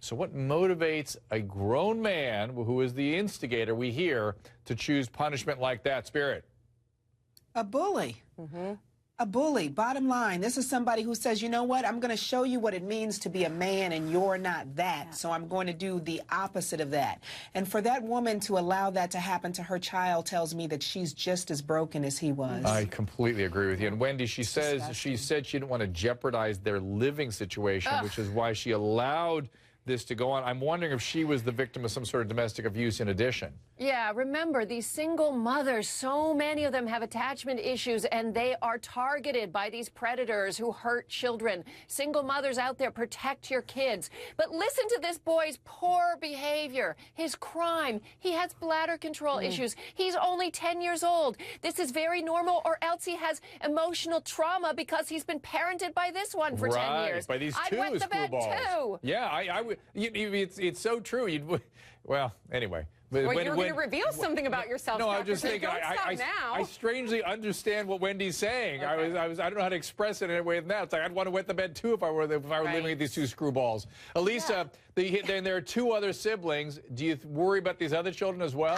So what motivates a grown man who is the instigator, we hear, to choose punishment like that, Spirit? A bully. A bully. Bottom line, this is somebody who says, you know what, I'm going to show you what it means to be a man and you're not that. So I'm going to do the opposite of that. And for that woman to allow that to happen to her child tells me that she's just as broken as he was. I completely agree with you. And Wendy, she said she didn't want to jeopardize their living situation, which is why she allowed this to go on. I'm wondering if she was the victim of some sort of domestic abuse in addition. Yeah, remember, these single mothers, so many of them have attachment issues, and they are targeted by these predators who hurt children. Single mothers out there, protect your kids. But listen to this boy's poor behavior, his crime. He has bladder control issues. He's only 10 years old. This is very normal, or else he has emotional trauma because he's been parented by this one for 10 years. By these two I'd wet the bed too. Yeah, I would. It's so true. Well, anyway. Well, you're going to reveal something about yourself. No, I was just thinking. I strangely understand what Wendy's saying. Okay. I don't know how to express it in a way than that. It's like I'd want to wet the bed too if I were living with these two screwballs. Elisa, then there are two other siblings. Do you worry about these other children as well?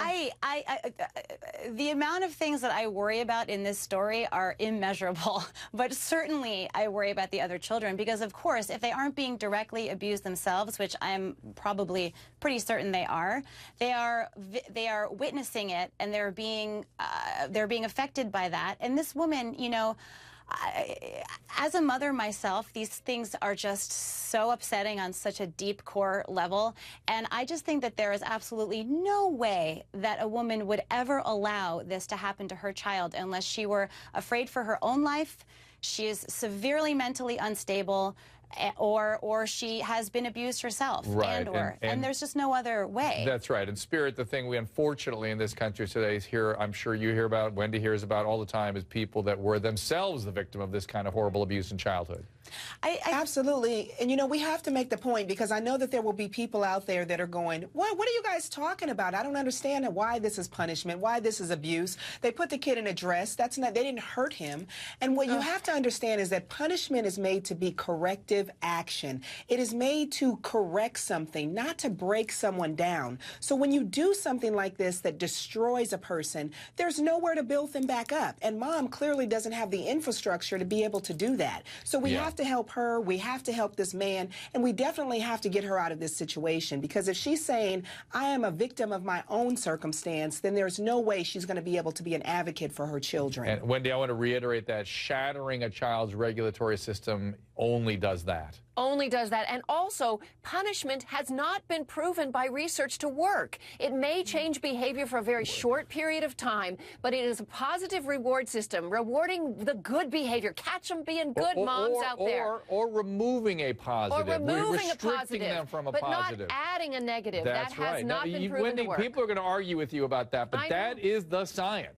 The amount of things that I worry about in this story are immeasurable. But certainly I worry about the other children because, of course, if they aren't being directly abused themselves, which I'm probably pretty certain they are witnessing it, and they're being affected by that. And this woman, you know, as a mother myself, these things are just so upsetting on such a deep core level. And I just think that there is absolutely no way that a woman would ever allow this to happen to her child unless she were afraid for her own life, she is severely mentally unstable, or she has been abused herself, and there's just no other way. That's right. And Spirit, the thing we unfortunately in this country today hear, I'm sure you hear about, Wendy hears about all the time, is people that were themselves the victim of this kind of horrible abuse in childhood. Absolutely. And, you know, we have to make the point, because I know that there will be people out there that are going, what are you guys talking about? I don't understand why this is punishment, why this is abuse. They put the kid in a dress. They didn't hurt him. And what you have to understand is that punishment is made to be corrective action. It is made to correct something, not to break someone down. So when you do something like this that destroys a person, there's nowhere to build them back up. And mom clearly doesn't have the infrastructure to be able to do that. So we have to help her, we have to help this man, and we definitely have to get her out of this situation, because if she's saying, I am a victim of my own circumstance, then there's no way she's going to be able to be an advocate for her children. And Wendy, I want to reiterate that shattering a child's regulatory system only does that. Only does that. And also, punishment has not been proven by research to work. It may change behavior for a very short period of time, but it is a positive reward system, rewarding the good behavior. Catch them being good moms out there. Or removing a positive. Or removing restricting a positive, them from a but positive. Not adding a negative. That's that has right. not been proven Wendy, to work. people are going to argue with you about that, but that is the science.